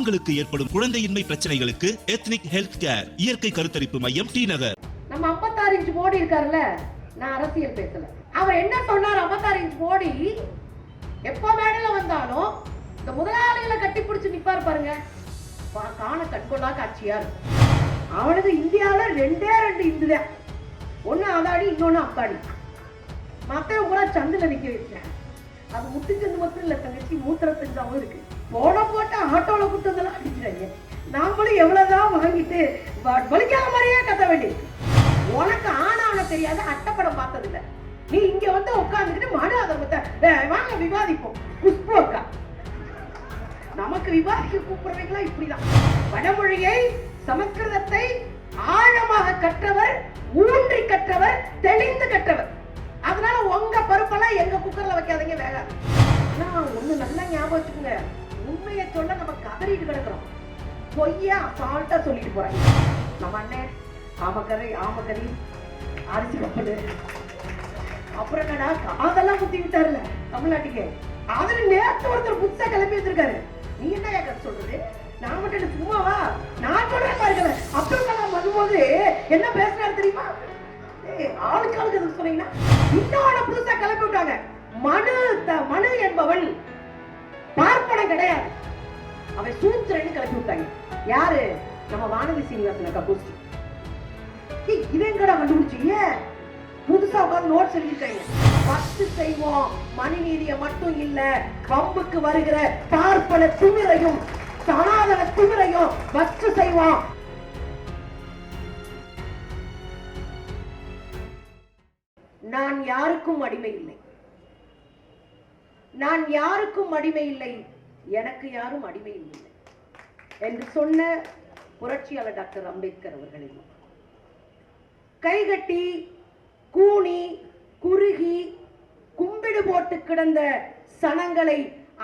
பெண்களுக்கு ஏற்படும் குழந்தையின்மை பிரச்சனைகளுக்கு எத்னிக் ஹெல்த் கேர் இயற்கை கருத்தரிப்பு மையம் டி நகர். நம்ம 56 இன்ச் மோடி இருக்காருல்ல, நான் அரசியல் பேசல. அவர் என்ன சொன்னார்? 56 இன்ச் மோடி எப்ப மேடையில வந்தாலும் இந்த முதலாளிகளை கட்டி பிடிச்சு நிப்பாரு பாருங்க, காண கண்கொள்ளா காட்சியா இருக்கும். அவனுக்கு இந்தியாவில 2 இந்துதான், ஒண்ணு அதாடி இன்னொன்னு அப்பாடி. மத்த பூரா சந்துல நிக்க வச்சேன். அது முட்டுச்சந்து மட்டும் இல்ல, தங்கச்சி மூத்திரத்தஞ்சாவும் இருக்கு. போட்ட ஆட்டோல கூட்டதெல்லாம் அடிக்கிறாங்க. நாமளும் எவ்வளவுதான் வாங்கிட்டு வலிக்காத மாதிரியே கத்த வேண்டியிருக்கு. உனக்கு ஆனாவன தெரியாத, அட்டப்படம் பார்த்தது இல்ல. நீ இங்க வந்து உட்கார்ந்துக்கிட்டு மனு அதை வாங்க விவாதிப்போம். குஷ்பு அக்கா நமக்கு விவாதிக்க கூப்பிடுறவங்களா இப்படிதான். வடமொழியை சமஸ்கிருதத்தை ஆழமாக கற்றவர், ஊன்றி கற்றவர், தெளிந்து கற்றவர். அதனால உங்க பருப்பெல்லாம் எங்க குக்கர்ல வைக்காதீங்க, வேகாது. ஒண்ணு நல்லா ஞாபகம் வச்சுக்கோங்க, உண்மையை சொல்ல நம்ம கதறிட்டு கிடக்குறோம், பொய்யா அசால்ட்டா சொல்லிட்டு போறாங்க. நம்ம அண்ணன் ஆமக்கறி அரிசி கப்பல், அப்புறம் என்னடா காதெல்லாம் குத்தி விட்டாருல தமிழ்நாட்டுக்கு. அதுல நேற்று ஒருத்தர் புதுசா கிளம்பி வச்சிருக்காரு. நீ என்ன கதை சொல்றது? நான் மட்டும் சும்மாவா? நான் சொல்றேன் பாருங்க, அப்துல் கலாம் வரும்போது என்ன பேசுறாரு தெரியுமா? ஆளுக்கு எதுக்கு சொன்னீங்கன்னா இன்னொன்னு புதுசா கிளப்பி விட்டாங்க. மனு என்பவன் பார்ப்பனம் கிடையாது, அவன் சூத்திரன்னு கிளப்பி விட்டாங்க. யாரு? நம்ம வானதி சீனிவாசன் அக்கா போஸ்ட். இதை எங்கடா கண்டுபிடிச்சீங்க? புதுசா உட்கார்ந்து நோட்ஸ் எழுதிட்டாங்க. பத்து செய்வோம், மணிநீதிய மட்டும் இல்ல, வம்புக்கு வருகிற பார்ப்பன திமிரையும் சனாதன திமிரையும் வச்சு செய்வோம். நான் யாருக்கும் அடிமை இல்லை, நான் யாருக்கும் அடிமை இல்லை, எனக்கு யாரும் அடிமை இல்லை என்று சொன்ன புரட்சியாளர் டாக்டர் அம்பேத்கர் அவர்களை கைகட்டி கூனி குறுகி கும்பிடு போட்டு கிடந்த சனங்களை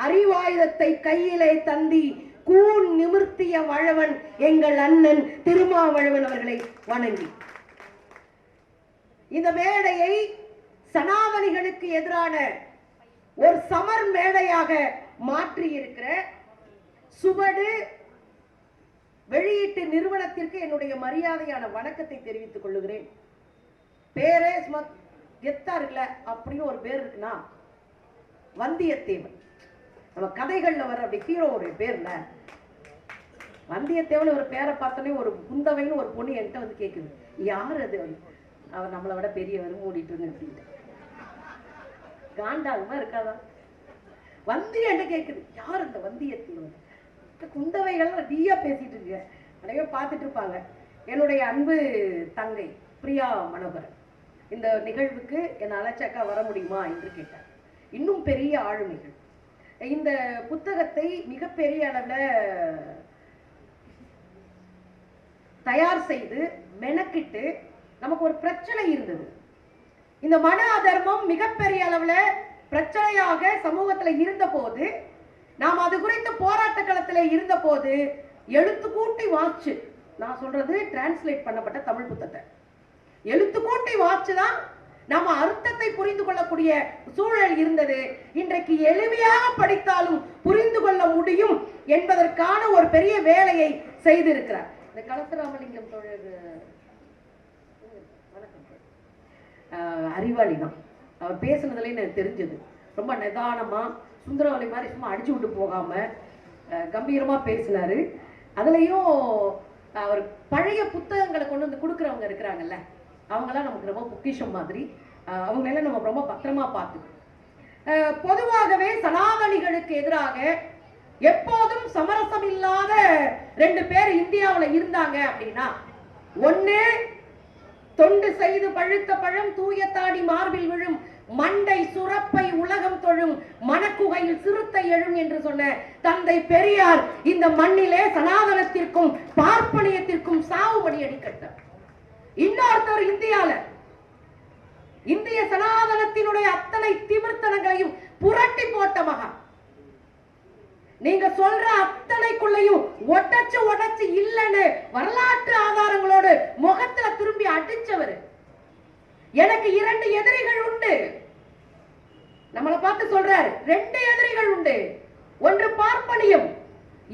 அறிவாயுதத்தை கையிலே தந்தி கூன் நிமிர்த்திய வளவன் எங்கள் அண்ணன் திருமாவளவன் அவர்களை வணங்கி இந்த மேடையை சனாதனிகளுக்கு எதிரான ஒரு சமர் மேடையாக மாற்றி இருக்கிற சுவடு வெளியீட்டு நிறுவனத்திற்கு என்னுடைய மரியாதையான வணக்கத்தை தெரிவித்துக் கொள்ளுகிறேன். பேரே கெத்தா இருக்குல்ல, அப்படின்னு ஒரு பேர் இருக்குன்னா வந்தியத்தேவன். நம்ம கதைகள்ல வர அப்படி ஹீரோவுடைய பேர்ல வந்தியத்தேவன் ஒரு பேரை பார்த்தோன்னே ஒரு குந்தவைன்னு ஒரு பொண்ணு என்கிட்ட வந்து கேட்குது, யார் அது? அவர் நம்மளை விட பெரியவர், மூடிட்டு அப்படின்ட்டு காண்டாகுமா இருக்காதா? வந்தி என்கிட்ட கேட்குது, யார் அந்த வந்தியத்தேவன்? குந்தவைகள் தீயா பேசிட்டு இருக்கு, நிறைய பார்த்துட்டு இருப்பாங்க. என்னுடைய அன்பு தங்கை பிரியா மனோகரன் இந்த நிகழ்வுக்கு என்னை அழைச்சாக்கா வர முடியுமா என்று கேட்டார். இன்னும் பெரிய ஆளுமைகள் இந்த புத்தகத்தை மிகப்பெரிய அளவில் தயார் செய்து மெனக்கிட்டு, நமக்கு ஒரு பிரச்சனை இருந்தது. இந்த மன அதர்மம் மிகப்பெரிய அளவில் பிரச்சனையாக சமூகத்தில் இருந்த போது, நாம் அது குறித்து போராட்ட களத்தில் இருந்த போது எழுத்து கூட்டி வாச்சு, நான் சொல்றது டிரான்ஸ்லேட் பண்ணப்பட்ட தமிழ் புத்தகத்தை எழுத்து கூட்டி வாச்சுதான் நாம அர்த்தத்தை புரிந்து கொள்ளக்கூடிய சூழல் இருந்தது. இன்றைக்கு எளிமையாக படித்தாலும் புரிந்து கொள்ள முடியும் என்பதற்கான ஒரு பெரிய வேலையை செய்திருக்கிறார். இந்த கலசராமலிங்கம் தோழர் அறிவாளி தான். அவர் பேசுனதுல எனக்கு தெரிஞ்சது, ரொம்ப நிதானமா சுந்தரவல்லி மாதிரி சும்மா அடிச்சு விட்டு போகாம கம்பீரமா பேசினாரு. அதுலயும் அவர் பழைய புத்தகங்களை கொண்டு வந்து கொடுக்குறவங்க இருக்கிறாங்கல்ல, அவங்களாம் நமக்கு ரொம்ப பொக்கிஷம் மாதிரி, அவங்களெல்லாம் நம்ம ரொம்ப பத்திரமா பார்த்துக்கணும். பொதுவாகவே சனாதனிகளுக்கு எதிராக எப்போதும் சமரசம் இல்லாத 2 பேர் இந்தியாவில் இருந்தாங்க அப்படின்னா, ஒண்ணு தொண்டு செய்து பழுத்த பழம் தூய தாடி மார்பில் விழும், மண்டை சுரப்பை உலகம் தொழும், மனக்குகையில் சிறுத்தை எழும் என்று சொன்ன தந்தை பெரியார் இந்த மண்ணிலே சனாதனத்திற்கும் பார்ப்பனியத்திற்கும் சாவுபடி அடிக்கட்டார். இன்னொருத்தர் இந்திய சனாதனத்தினுடைய அத்தனை திமிர்த்தனங்களையும் புரட்டி போட்ட மகன். நீங்க சொல்ற அத்தனைக்குள்ளையும் உடைச்சு இல்லன்னு வரலாற்று ஆதாரங்களோடு முகத்துல திரும்பி அடிச்சவர். எனக்கு 2 எதிரிகள் உண்டு, நம்மளை பார்த்து சொல்றாரு. 2 எதிரிகள் உண்டு, ஒன்று பார்ப்பனியம்,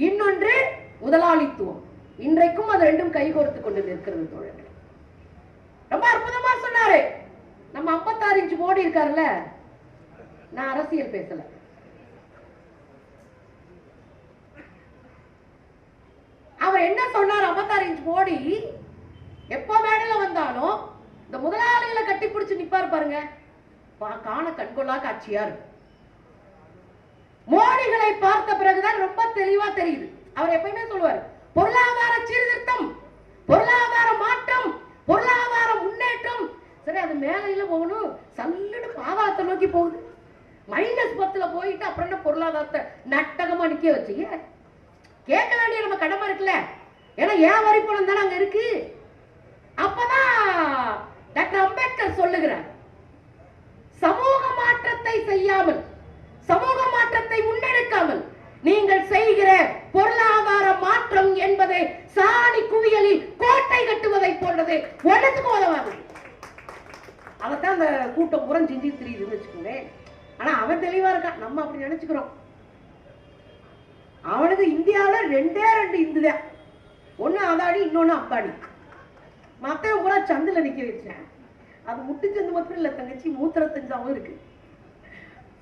இன்னொன்று முதலாளித்துவம். இன்றைக்கும் அது ரெண்டும் கைகோர்த்து கொண்டு இருக்கிறது தோழர்களே. ரொம்ப அற்புதமா சொன்னாரு நம்ம 56 இன்ச் மோடி இருக்காருல்ல. நான் அரசியல் பேசல, அவர் என்ன சொன்னார்? 56 இன்ச் மோடி எப்ப மேடையில வந்தாலும் இந்த முதலாளிகளை கட்டி பிடிச்சு நிப்பாரு பாருங்க, காண கண்கொள்ளா காட்சியா இருக்கு. மோடிகளை பார்த்த பிறகுதான் ரொம்ப தெளிவா தெரியுது. அவர் எப்பயுமே சொல்லுவார், பொருளாதார சீர்திருத்தம், பொருளாதார மாற்றம், பொருளாதார முன்னேற்றம். சரி, அது மேலையில போகணும், சல்லுன்னு பாதாளத்தை நோக்கி போகுது. -10ல போயிட்டு அப்புறம் என்ன பொருளாதாரத்தை நட்டகமா நிக்க வச்சீங்க? கேட்க வேண்டிய நம்ம கடமை இருக்குல்ல. ஏன்னா ஏன் வரி பணம் தானே அங்க இருக்கு. அப்பதான் டாக்டர் அம்பேத்கர் சொல்லுகிறார், சமூக மாற்றத்தை செய்யாமல், சமூக மாற்றத்தை முன்னெடுக்காமல் நீங்கள் செய்கிற பொருளாதார மாற்றம் என்பது சாணி குவியலில் கோட்டை கட்டுவதை போன்றது, ஒன்றுக்கும் உதவாது. அதைத்தான் அந்த கூட்டம் புறம் செஞ்சு தெரியுதுன்னு வச்சுக்கோங்க. ஆனா அவன் தெளிவா இருக்கான், நம்ம அப்படி நினைச்சுக்கிறோம். அவனுக்கு இந்தியாவில் 2 இந்துதான், ஒன்னு அதாடி, இன்னொன்னு அப்பாடி. மத்தவன் பூரா சந்தில நிக்க வச்சேன். அது முட்டுச்சந்து மட்டும் இல்ல தங்கச்சி, 35 இருக்கு.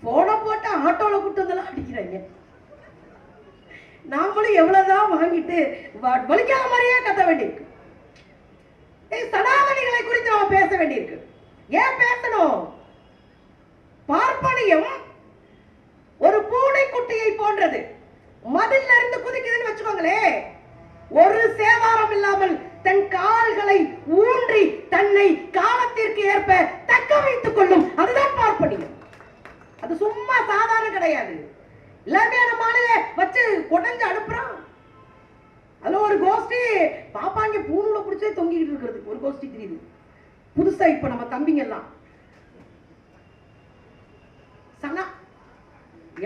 போன போட்டு ஆட்டோல கூட்டு வந்தெல்லாம் அடிக்கிறாங்க. நாமளும் எவ்வளவுதான் வாங்கிட்டு வலிக்காத மாதிரியே கத்த வேண்டியிருக்கு. சனாதனிகளை குறித்து நாம பேச வேண்டியிருக்கு. ஏன் பேசணும்? பார்ப்பனியம் ஒரு பூனை குட்டியை போன்றது. மதில்ல இருந்து குதிக்குதுன்னு வச்சுக்கோங்களே, ஒரு சேதாரம் இல்லாமல் தன் கால்களை ஊன்றி தன்னை காலத்திற்கு ஏற்ப தக்க வைத்துக் கொள்ளும். அதுதான் பார்ப்பனியம். அது சும்மா சாதாரண கிடையாது. எல்லாமே நம்ம ஆளுங்க வச்சு கொடைஞ்சு அனுப்புறான். அதுல ஒரு கோஷ்டி பாப்பாங்க பூணூல பிடிச்சே தொங்கிட்டு இருக்கிறது ஒரு கோஷ்டி தெரியுது புதுசா. இப்ப நம்ம தம்பிங்க எல்லாம் சனா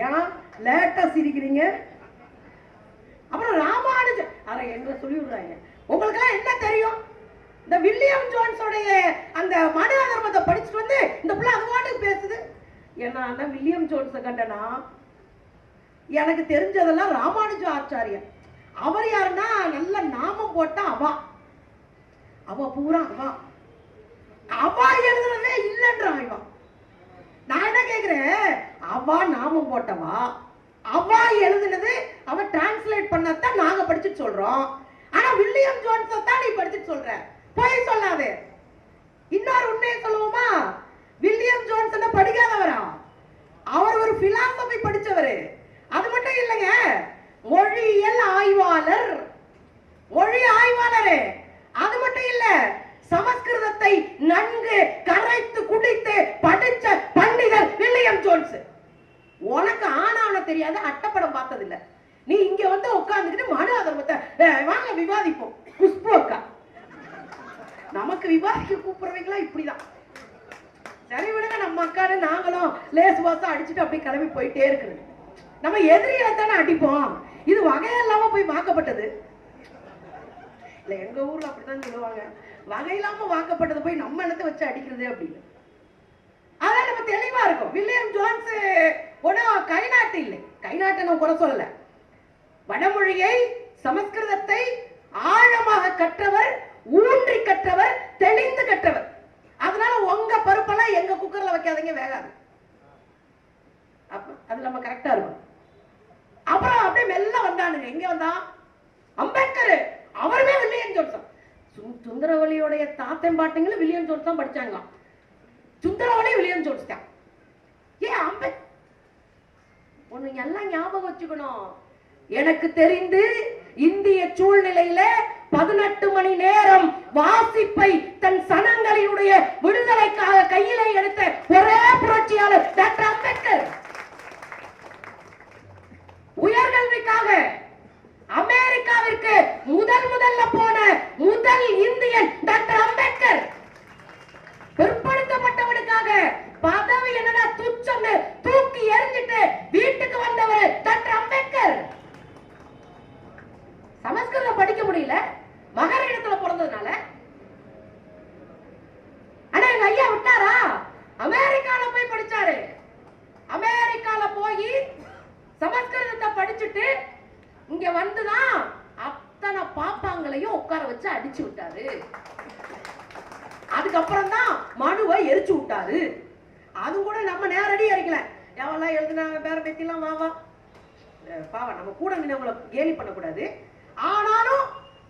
ஏன் லேட்டா சிரிக்கிறீங்க? அப்புறம் ராமானுஜன் அரை என்ன சொல்லி விடுறாங்க. உங்களுக்கு எல்லாம் என்ன தெரியும்? இந்த வில்லியம் ஜோன்ஸோடைய அந்த மனித தர்மத்தை படிச்சுட்டு வந்து இந்த பிள்ளை அது பாட்டுக்கு பேசுது. ஏன்னா அந்த வில்லியம் ஜோன்ஸை கண்டனா எனக்கு தெரிஞ்சதெல்லாம் ராமானுஜ ஆச்சாரியன். அவர் யாருன்னா நல்ல நாமம் போட்டா அவ பூரா அவ எழுதுனதே இல்லைன்றான் இவன். நான் என்ன கேக்குறேன், அவ நாமம் போட்டவா, அவ எழுதுனது அவ டிரான்ஸ்லேட் பண்ணத்தான் நாங்க படிச்சுட்டு சொல்றோம். ஆனா வில்லியம் ஜோன்ஸை தான் நீ படிச்சுட்டு சொல்ற. போய் சொல்லாதே. இன்னொரு உண்மையை சொல்லுவோமா, வில்லியம் ஜோன்ஸ் என்ன படிக்காதவரா? அவர் ஒரு பிலாசபி படிச்சவரு. அது மட்டும் இல்லைங்க, மொழியியல் ஆய்வாளர், மொழி ஆய்வாளர். அது மட்டும் இல்ல, சமஸ்கிருதத்தை நன்கு கரைத்து குடித்து படிச்ச பண்டிதர் வில்லியம் ஜோன்ஸ். உனக்கு ஆனாவன தெரியாது, அட்டப்படம் பார்த்தது இல்ல. நீ இங்க வந்து உட்கார்ந்துக்கிட்டு மனு அதர்மத்தை வாங்க விவாதிப்போம். குஷ்பு அக்கா நமக்கு விவாதிக்க கூப்பிடுறவங்களா இப்படிதான். சரி விடுங்க, நம்ம அக்காரு நாங்களும் லேசு வாசம் அடிச்சுட்டு அப்படியே கிளம்பி போயிட்டே இருக்கிறது. நம்ம எதிரிகளை தானே அடிப்போம். இது வகையில்லாம போய் வாக்கப்பட்டது இல்ல. எங்க ஊர்ல அப்படிதான் சொல்லுவாங்க, வகையில்லாம வாக்கப்பட்டது போய் நம்ம இடத்தை வச்சு அடிக்கிறது அப்படின்னு. அதான் நம்ம தெளிவா இருக்கும். வில்லியம் ஜோன்ஸ் ஒன்னும் கைநாட்டு இல்லை. கைநாட்டை நம்ம குறை சொல்லல. வடமொழியை சமஸ்கிருதத்தை ஆழமாக கற்றவர், ஊன்றி கற்றவர், தெளிந்து கற்றவர். அதனால உங்க பருப்பெல்லாம் எங்க குக்கர்ல வைக்காதீங்க, வேகாது. அது நம்ம கரெக்டா இருக்கும். அப்புறம் அப்படியே மெல்ல வந்தானுங்க. எங்க வந்தா அம்பேத்கர், அவருமே வில்லியம் ஜோன்ஸ். சுந்தரவலியோடைய தாத்தன் பாட்டுங்களும் வில்லியம் ஜோன்ஸ் தான் படிச்சாங்களாம். சுந்தரவலி வில்லியம் ஜோன்ஸ் தான். ஏன் அம்பேத்கர் ஒண்ணு எல்லாம் ஞாபகம் வச்சுக்கணும். எனக்கு தெரிந்து இந்திய சூழ்நிலையில 18 மணி நேரம் வாசிப்பை தன் சனங்களினுடைய விடுதலைக்காக கையிலே எடுத்த ஒரே புரட்சியாளர் டாக்டர் அம்பேத்கர். உயர்கல்விக்காக அமெரிக்காவிற்கு முதல்ல போன முதல் இந்தியன் டாக்டர் அம்பேத்கர். பிற்படுத்தப்பட்டவனுக்காக பதவி என்னன்னா துச்சம் தூக்கி எறிஞ்சிட்டு வீட்டுக்கு வந்தவர் டாக்டர் அம்பேத்கர். சமஸ்கிருதம் படிக்க முடியல, மகாராஷ்டிரத்துல பிறந்ததுனால. ஆனா எங்க ஐயா விட்டாரா? அமெரிக்கால போய் படிச்சாரு. அமெரிக்கால போய் சமஸ்கிருதத்தை படிச்சுட்டு இங்க வந்துதான் மனுக்களையும் உட்கார வச்சு அடிச்சு விட்டாரு. அதுக்கப்புறம் தான் மனுவை எரிச்சு விட்டாரு. அது கூட நம்ம நேரடி எரிக்கல. எவெல்லாம் எழுதுனா வேற பத்திலாம் வா பாவா, நம்ம கூட நின்னவங்களை கேலி பண்ணக்கூடாது. ஆனாலும்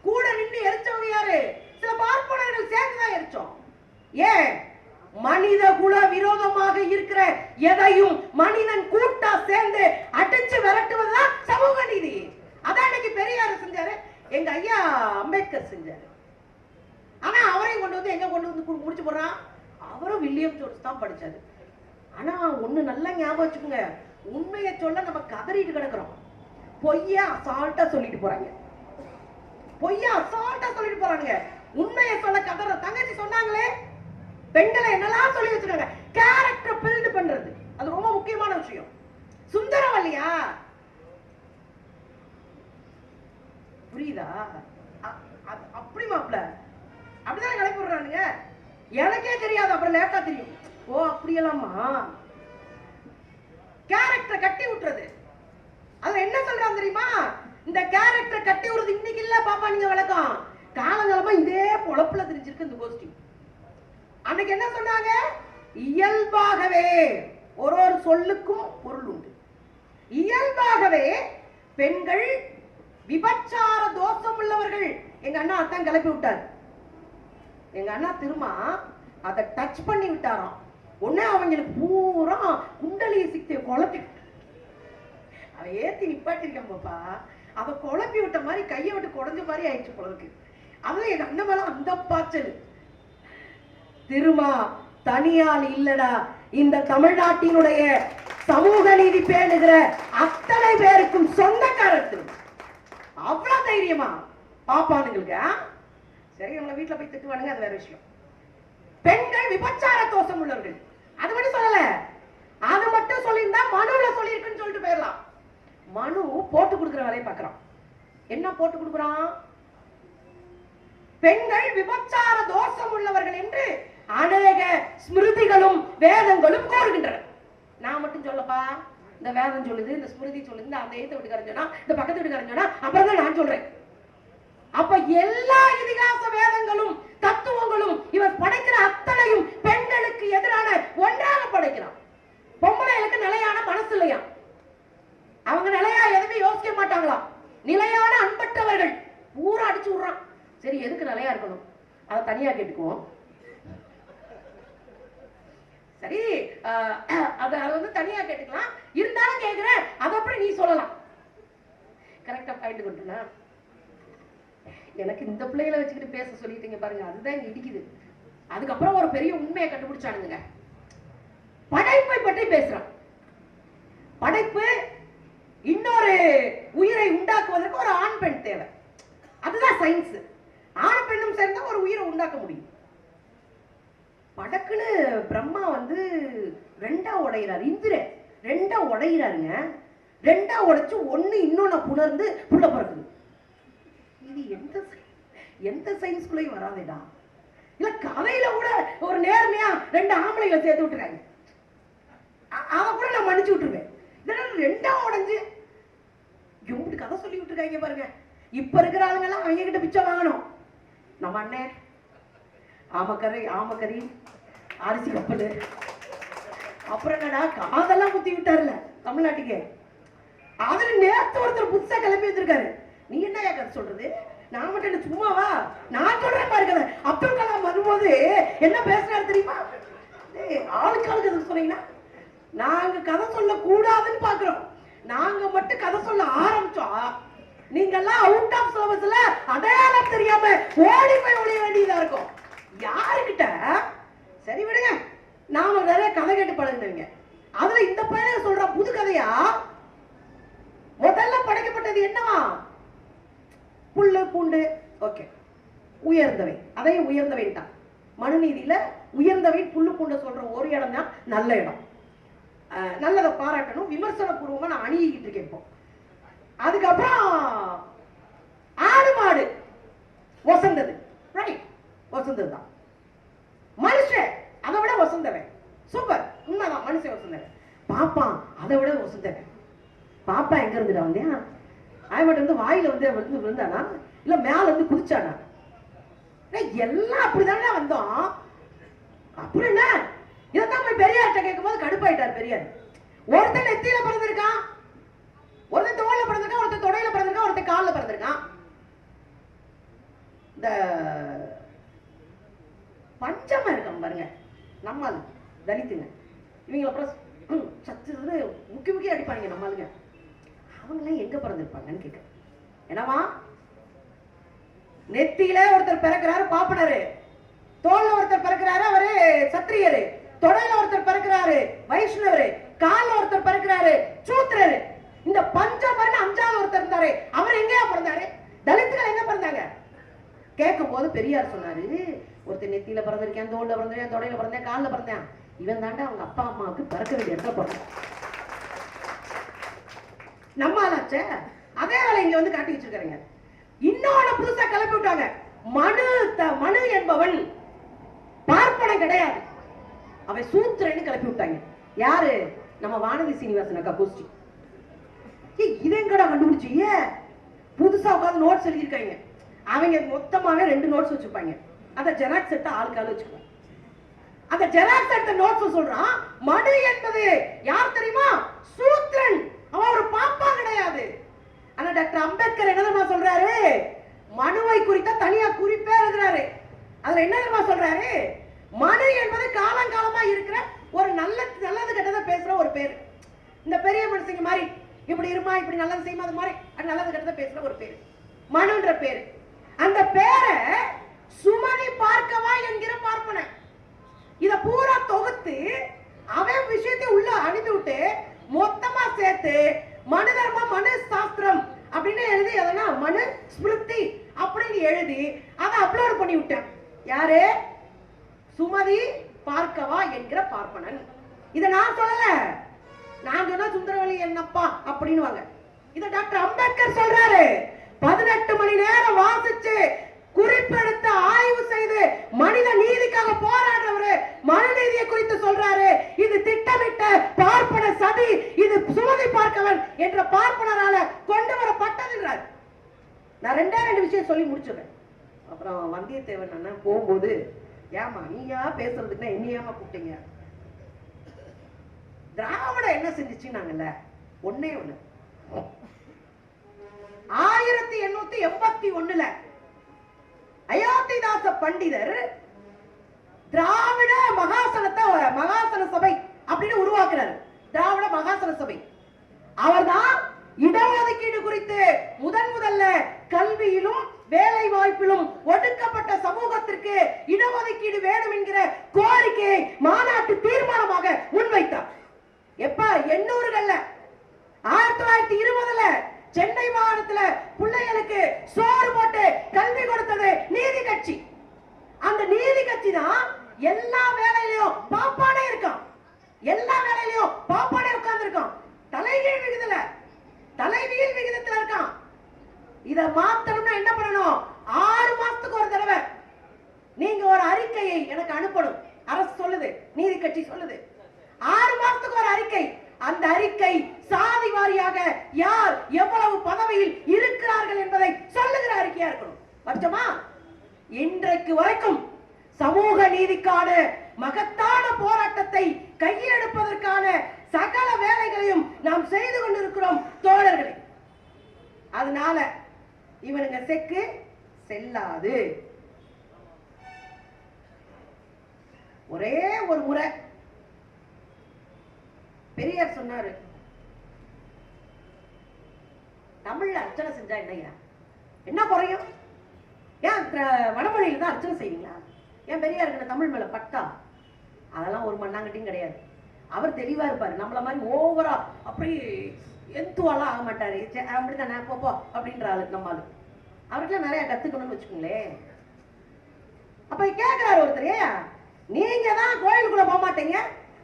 கூட நின்று எரிச்சவங்க யாரு? சில பார்ப்பனர்கள் சேர்ந்துதான் எரிச்சோம். ஏன்? மனித குல விரோதமாக இருக்கிற எதையும் மனிதன் கூட்டா சேர்ந்து அடிச்சு விரட்டுவதுதான் சமூக நீதி. அதான் இன்னைக்கு பெரியார் செஞ்சாரு, எங்க ஐயா அம்பேத்கர் செஞ்சாரு. ஆனா அவரையும் கொண்டு வந்து எங்க கொண்டு வந்து முடிச்சு போடுறான்? அவரும் வில்லியம் ஜோன்ஸ் தான் படிச்சாரு. ஆனா ஒண்ணு நல்லா ஞாபகம் வச்சுக்கோங்க, உண்மையை சொல்ல நம்ம கதறிட்டு கிடக்குறோம். பொய்யா அசால்ட்டா சொல்லிட்டு போறாங்க, பொய்யா அசால்ட்டா சொல்லிட்டு போறாங்க. உண்மையை சொல்ல கதற தங்கச்சி சொன்னாங்களே, பெண்களை என்னெல்லாம் சொல்லி வச்சிருக்காங்க. கேரக்டர் பில்ட் பண்றது அது ரொம்ப முக்கியமான விஷயம். சுந்தரவல்லியா புரியுதா? அப்படி மாப்ள அப்படிதான் கிளப்பி விடுறானுங்க. எனக்கே தெரியாது, அப்புறம் லேட்டா தெரியும். ஓ அப்படியெல்லாமா? கேரக்டர் கட்டி விட்டுறது. அதுல என்ன சொல்றாங்க தெரியுமா? இந்த கேரக்டர் கட்டி விடுறது இன்னைக்கு இல்ல பாப்பா, நீங்க விளக்கம் காலங்காலமா இதே பொழப்புல தெரிஞ்சிருக்கு இந்த கோஷ்டி. அன்னைக்கு என்ன சொன்னாங்க? இயல்பாகவே ஒரு சொல்லுக்கும் பொருள் உண்டு. இயல்பாகவே பெண்கள் விபச்சார தோஷம் உள்ளவர்கள். எங்க அண்ணா அத்தான் கிளப்பி விட்டார். எங்க அண்ணா திரும்ப அதை டச் பண்ணி விட்டாராம். உடனே அவங்களுக்கு பூரா குண்டலிய சிக்தியை குழப்பி அவ ஏத்தி நிப்பாட்டிருக்கான் பாப்பா. அவ குழப்பி விட்ட மாதிரி கையை விட்டு குறைஞ்ச மாதிரி ஆயிடுச்சு பொழுதுக்கு. அதுல எங்க அண்ணன் மேல அந்த பாய்ச்சல். திருமா தனியால் இல்லடா, இந்த தமிழ்நாட்டினுடைய சமூக நீதி பேணுகிற அத்தனை பேருக்கும் சொந்தக்காரத்து. அவ்வளவு தைரியமா பாப்பானுங்களுக்கு. சரி, நம்மள வீட்டுல போய் திட்டுவானுங்க, அது வேற விஷயம். பெண்கள் விபச்சார தோஷம் உள்ளவர்கள் அது மட்டும் சொல்லல. அது மட்டும் சொல்லியிருந்தா மனுல சொல்லியிருக்குன்னு சொல்லிட்டு போயிடலாம். மனு போட்டு கொடுக்குற வேலையை பார்க்கறான். என்ன போட்டு கொடுக்குறான்? பெண்கள் விபச்சார தோஷம் உள்ளவர்கள் என்று அநேக ஸ்மிருதிகளும் வேதங்களும் கூறுகின்றன. நான் மட்டும் சொல்லப்பா, இந்த வேதம் சொல்லுது, இந்த ஸ்மிருதி சொல்லுது, இந்த அந்த ஏத்த வீட்டுக்காரன் சொன்னா, இந்த பக்கத்து வீட்டுக்காரன் சொன்னா, அப்புறம் தான் நான் சொல்றேன். அப்ப எல்லா இதிகாச வேதங்களும் தத்துவங்களும் இவர் படைக்கிற அத்தனையும் பெண்களுக்கு எதிரான ஒன்றாக படைக்கிறான். பொம்பளைகளுக்கு நிலையான மனசு இல்லையா? அவங்க நிலையா எதுவுமே யோசிக்க மாட்டாங்களாம். நிலையான அன்பற்றவர்கள் பூரா அடிச்சு விடுறான். சரி, எதுக்கு நிலையா இருக்கணும்? அதை தனியா கேட்டுக்குவோம். சரி, அதை வந்து தனியா கேட்டுக்கலாம். இருந்தாலும் கேட்கிறேன், அதை அப்படி நீ சொல்லலாம். கரெக்டா பாயிண்ட் கொண்டுனா எனக்கு இந்த பிள்ளைகளை வச்சுக்கிட்டு பேச சொல்லிட்டீங்க பாருங்க, அதுதான் இங்க இடிக்குது. அதுக்கப்புறம் ஒரு பெரிய உண்மையை கண்டுபிடிச்சானுங்க. படைப்பை பற்றி பேசுறான். படைப்பு இன்னொரு உயிரை உண்டாக்குவதற்கு ஒரு ஆண் பெண் தேவை. அதுதான் சயின்ஸ். ஆண் பெண்ணும் சேர்ந்தா ஒரு உயிரை உண்டாக்க முடியும். படக்குன்னு பிரம்மா வந்து ரெண்டா உடையிறாரு. இந்திரன் ரெண்டா உடையிறாருங்க. ரெண்டா உடைச்சு ஒண்ணு இன்னொன்னு புணர்ந்து புள்ள பிறக்குது. இது எந்த சயின்ஸ்குள்ளேயும் வராதேடா. இல்ல கதையில கூட ஒரு நேர்மையா ரெண்டு ஆம்பளைகளை சேர்த்து விட்டுருக்காங்க, அதை கூட நான் மன்னிச்சு விட்டுருவேன். இதெல்லாம் ரெண்டா உடைஞ்சு எப்படி கதை சொல்லி விட்டுருக்காங்க பாருங்க. இப்ப இருக்கிற ஆளுங்கெல்லாம் அவங்க கிட்ட பிச்சை வாங்கணும். நம்ம அண்ணன் ஆமக்கறி அரிசி கப்பல், அப்புறம் என்னடா காதெல்லாம் குத்தி விட்டாருல தமிழ்நாட்டுக்கு. அதுல நேரத்து ஒருத்தர் புதுசா கிளம்பி வச்சிருக்காரு. நீ என்ன கதை சொல்றது? நான் மட்டும் என்ன சும்மாவா? நான் சொல்றேன் பாருங்க. அப்துல் கலாம் வரும்போது என்ன பேசுறாரு தெரியுமா? ஆளுக்கு கதை சொன்னீங்கன்னா நாங்க கதை சொல்ல கூடாதுன்னு பாக்குறோம். நாங்க மட்டும் கதை சொல்ல ஆரம்பிச்சோம், நீங்க எல்லாம் அவுட் ஆஃப் சிலபஸ்ல அடையாளம் தெரியாம ஓடி போய் ஒழிய வேண்டியதா இருக்கும். யாருக்கிட்ட? சரி விடுங்க, நாம நிறைய கதை கேட்டு பழகுனவங்க. அதுல இந்த பையனை சொல்ற புது கதையா? முதல்ல படைக்கப்பட்டது என்னவா? புல்லு பூண்டு. ஓகே, உயர்ந்தவை. அதையும் உயர்ந்தவை தான். மனுநீதியில உயர்ந்தவை புல்லு பூண்ட சொல்ற ஒரு இடம் தான் நல்ல இடம். நல்லதை பாராட்டணும். விமர்சன பூர்வமா நான் அணியிட்டு இருக்கேன் இப்போ. அதுக்கப்புறம் ஆடு மாடு வசந்தது. ரைட், வசந்தது தான். மனுஷன் அதை விட வசந்தவன். சூப்பர், உண்மைதான். மனுஷன் வசந்தவன். பாப்பா அதை விட வசந்தவன். பாப்பா எங்க இருந்துடா வந்தியா? ஆயமாட்ட இருந்து வாயில வந்து விழுந்தானா இல்ல மேல இருந்து குதிச்சானா? எல்லாம் அப்படிதானே வந்தோம். அப்புறம் என்ன? இதான் போய் பெரியார்ட்ட கேட்கும் போது கடுப்பாயிட்டார் பெரியார். ஒருத்தன் நெத்தியில பிறந்திருக்கான், ஒருத்தன் தோல்ல பிறந்திருக்கான், ஒருத்தன் தொடையில பிறந்திருக்கான், ஒருத்தன் கால்ல பிறந்திருக்கான். இந்த பஞ்சமா இருக்கான் பாருங்க நம்மால் தலித்துங்க. இவங்களை அப்புறம் சத்து முக்கிய அடிப்பாங்க நம்மளுங்க. அவங்களாம் எங்க பிறந்திருப்பாங்கன்னு கேட்க. என்னவா நெத்தியில ஒருத்தர் பிறக்கிறாரு பாப்பனரு, தோல்ல ஒருத்தர் பிறக்கிறாரு அவரு சத்திரியரு, தொடையில ஒருத்தர் பிறக்கிறாரு வைஷ்ணவரு, கால்ல ஒருத்தர் பிறக்கிறாரு சூத்திரரு. இந்த பஞ்சமர்னு அஞ்சாவது ஒருத்தர் இருந்தாரு, அவர் எங்கேயா பிறந்தாரு? தலித்துகள் எங்க பிறந்தாங்க? கேட்கும் போது பெரியார் சொன்னாரு, ஒருத்தர் நெத்தியில பிறந்திருக்கேன், தோல்ல பிறந்திருக்கேன், தொடையில பிறந்தேன், கால்ல பிறந்தேன். இவன் தாண்டா அவங்க அப்பா அம்மாவுக்கு பிறக்க வேண்டிய இடத்துல பிறந்தான். நம்மாலாச்ச அதே வேலை இங்க வந்து காட்டி வச்சிருக்காங்க. இன்னொன்னு புதுசா கிளப்பி விட்டாங்க. மனு என்பவன் பார்ப்பன கிடையாது, அவன் சூத்திரன்னு கிளப்பி விட்டாங்க. யாரு? நம்ம வானதி சீனிவாசன் அக்கா கோஷ்டி. இதெங்கடா கண்டுபிடிச்சு? ஏன் புதுசா உட்காந்து நோட்ஸ் எழுதியிருக்காங்க. அவங்க மொத்தமாவே 2 நோட்ஸ் வச்சிருப்பாங்க. அந்த ஜெராக்ஸ் எடுத்து ஆளுக்கு ஆளு வச்சுக்குவாங்க. அந்த ஜெராக்ஸ் எடுத்த நோட்ஸ் சொல்றான், மனு என்பது யார் தெரியுமா? சூத்திரன், அவன் ஒரு பாப்பா கிடையாது. ஆனா டாக்டர் அம்பேத்கர் என்ன சொல்றாரு? மனுவை குறித்த தனியா குறிப்பே எழுதுறாரு. அதுல என்ன சொல்றாரு? மனு என்பது காலங்காலமா இருக்கிற ஒரு நல்லது கெட்டதை பேசுற ஒரு பேரு. இந்த பெரிய மனுஷங்க மாதிரி இப்படி இருமா, இப்படி நல்லது செய்யுமா, அது மாதிரி நல்லது கெட்டதை பேசுற ஒரு பேரு மனுன்ற பேரு. அந்த பேரை சுமதி பார்க்கவா என்கிற பார்ப்பன இத பூரா தொகுத்து அவன் விஷயத்தை உள்ள அனுப்பி விட்டு மொத்தமா சேர்த்து மனு தர்மம் மனு சாஸ்திரம் அப்படின்னு எழுதி அதனா மனு ஸ்மிருதி அப்படின்னு எழுதி அதை அப்லோட் பண்ணி விட்டேன். யாரு? சுமதி பார்க்கவா என்கிற பார்ப்பனன். இத நான் சொல்லல, நான் சொன்னா சுந்தரவல்லி என்னப்பா அப்படின்னு வாங்க. இத டாக்டர் அம்பேத்கர் சொல்றாரு. 18 மணி நேரம் வாசிச்சு குறிப்பெடுத்து ஆய்வு செய்து மனித நீதிக்காக போராடுறவரு மனு நீதியை குறித்து சொல்றாரு. இது திட்டமிட்ட பார்ப்பன சதி, இது சுமதி பார்க்கவன் என்ற பார்ப்பனரால கொண்டு வரப்பட்டதுன்றார். நான் 2 விஷயம் சொல்லி முடிச்சுறேன். அப்புறம் வந்தியத்தேவன் அண்ணன் போகும்போது, ஏமா நீயா பேசுறதுக்குன்னா என்னையாமா கூப்பிட்டீங்க? திராவிட என்ன செஞ்சுச்சு நாங்கல்ல, ஒன்னே ஒண்ணு 1881 அயோத்திதாச பண்டிதர் திராவிட மகாசன சபை அப்படின்னு உருவாக்குறாரு. திராவிட மகாசன சபை. அவர்தான் இடஒதுக்கீடு குறித்து முதல்ல கல்வியிலும் வேலை வாய்ப்பிலும் ஒடுக்கப்பட்ட சமூகத்திற்கு இடஒதுக்கீடு வேணும் என்கிற கோரிக்கையை மாநாட்டு தீர்மானமாக முன்வைத்தார். எப்ப? 800கள்ல 1920ல சென்னை மாகாணத்துல பிள்ளைகளுக்கு சோறு போட்டு கல்வி கொடுத்தது நீதி கட்சி. அந்த நீதி கட்சி தான் எல்லா வேலையிலும் பாப்பானே இருக்கான், எல்லா வேலையிலும் பாப்பானே உட்கார்ந்து இருக்கான். தலைகீழ் விகிதத்துல இருக்கான். இத மாத்தணும்னா என்ன பண்ணணும்? 6 மாசத்துக்கு ஒரு தடவை நீங்க ஒரு அறிக்கையை எனக்கு அனுப்பணும். அரசு சொல்லுது, நீதி கட்சி சொல்லுது 6 மாசத்துக்கு ஒரு அறிக்கை. அந்த அறிக்கை சாதி வாரியாக யார் எவ்வளவு பதவியில் இருக்கிறார்கள் என்பதை சொல்லுகிற அறிக்கையா இருக்கணும். பட்சமா இன்றைக்கு வரைக்கும் சமூக நீதிக்கான மகத்தான போராட்டத்தை கையில் எடுப்பதற்கான சகல வேலைகளையும் நாம் செய்து கொண்டிருக்கிறோம் தோழர்களே. அதனால இவனுங்க செக்கு செல்லாது. ஒரே ஒரு முறை பெரியார் சொன்னாரு, தமிழ்ல அர்ச்சனை செஞ்சா என்னையா என்ன குறையும்? ஏன் வடமொழியில தான் அர்ச்சனை செய்வீங்களா? ஏன் பெரியாருக்கு தமிழ் மேல பட்டா? அதெல்லாம் ஒரு மண்ணாங்கட்டியும் கிடையாது. அவர் தெளிவா இருப்பாரு. நம்மள மாதிரி ஓவரா அப்படி எந்துவாலாம் ஆக மாட்டாரு. அப்படித்தானே போப்போ அப்படின்ற ஆளு நம்ம ஆளு. அவருக்குலாம் நிறைய கத்துக்கணும்னு வச்சுக்கோங்களேன். அப்ப கேட்கிறாரு ஒருத்தர், நீங்க தான் கோயிலுக்குள்ள போக மாட்டீங்க,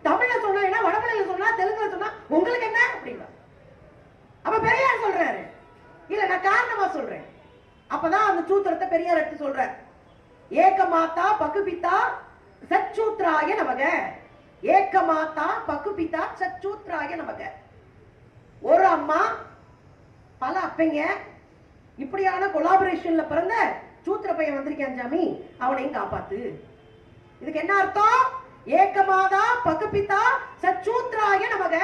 தமிழ்ல சொன்னா என்ன, வடமொழியில சொன்னா, தெலுங்குல சொன்னா உங்களுக்கு என்ன அப்படின்னா? அப்ப பெரியார் சொல்றாரு, இல்ல நான் காரணமா சொல்றேன். அப்பதான் அந்த சூத்திரத்தை பெரியார் எடுத்து சொல்றார். ஏக மாதா பகுபிதா சச்சூத்ராய நமக. ஏக மாதா பகுபிதா சச்சூத்ராய நமக. ஒரு அம்மா பல அப்பங்க இப்படியான கொலாபரேஷன்ல பிறந்த சூத்திர பையன் வந்திருக்கான் சாமி, அவனையும் காப்பாத்து. இதுக்கு என்ன அர்த்தம்? ஏகமாதா பகுபிதா சூத்ராய நமக.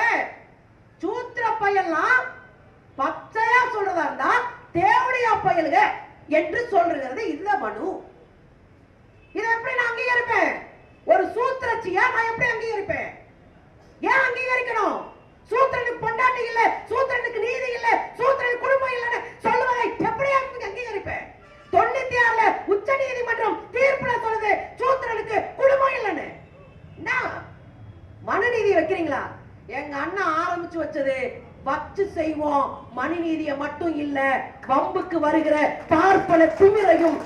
சூத்திர பையெல்லாம் பச்சையா சொல்றதா இருந்தா தேவடியா பயலுக என்று சொல்றது இந்த மனு. இதை எப்படி நான் அங்கீகரிப்பேன்? ஒரு சூத்திரச்சியா நான் எப்படி அங்கீகரிப்பேன்? ஏன் அங்கீகரிக்கணும்? சூத்திரனுக்கு பொண்டாட்டி இல்ல, சூத்திரனுக்கு நீதி இல்ல, சூத்திரனுக்கு குடும்பம் இல்லன்னு சொல்லுவதை எப்படி அங்கீகரிப்பேன்? 96ல உச்ச நீதிமன்றம் தீர்ப்புல சொல்லுது சூத்திரனுக்கு குடும்பம் இல்லன்னு. என்ன மனுநீதி வைக்கிறீங்களா? எங்க அண்ணா ஆரம்பிச்சு வச்சது வச்சு செய்வோம் மனுநீதிய மட்டும் இல்ல, வம்புக்கு வருகிற பார்ப்பன திமிரையும்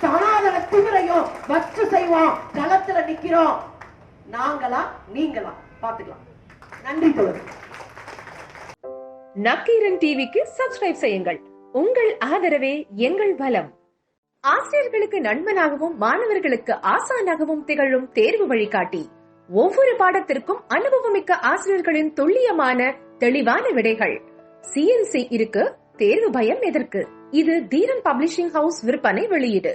சனாதன திமிரையும் வச்சு செய்வோம். களத்துல நிக்கிறோம். நாங்களா நீங்களா பாத்துக்கலாம். நன்றி தோழர். நக்கீரன் டிவிக்கு சப்ஸ்கிரைப் செய்யுங்கள். உங்கள் ஆதரவே எங்கள் பலம். ஆசிரியர்களுக்கு நண்பனாகவும் மாணவர்களுக்கு ஆசானாகவும் திகழும் தேர்வு வழிகாட்டி. ஒவ்வொரு பாடத்திற்கும் அனுபவமிக்க ஆசிரியர்களின் துல்லியமான தெளிவான விடைகள். CNC இருக்கு, தேர்வு பயம் எதற்கு? இது தீரன் பப்ளிஷிங் ஹவுஸ் விற்பனை வெளியீடு.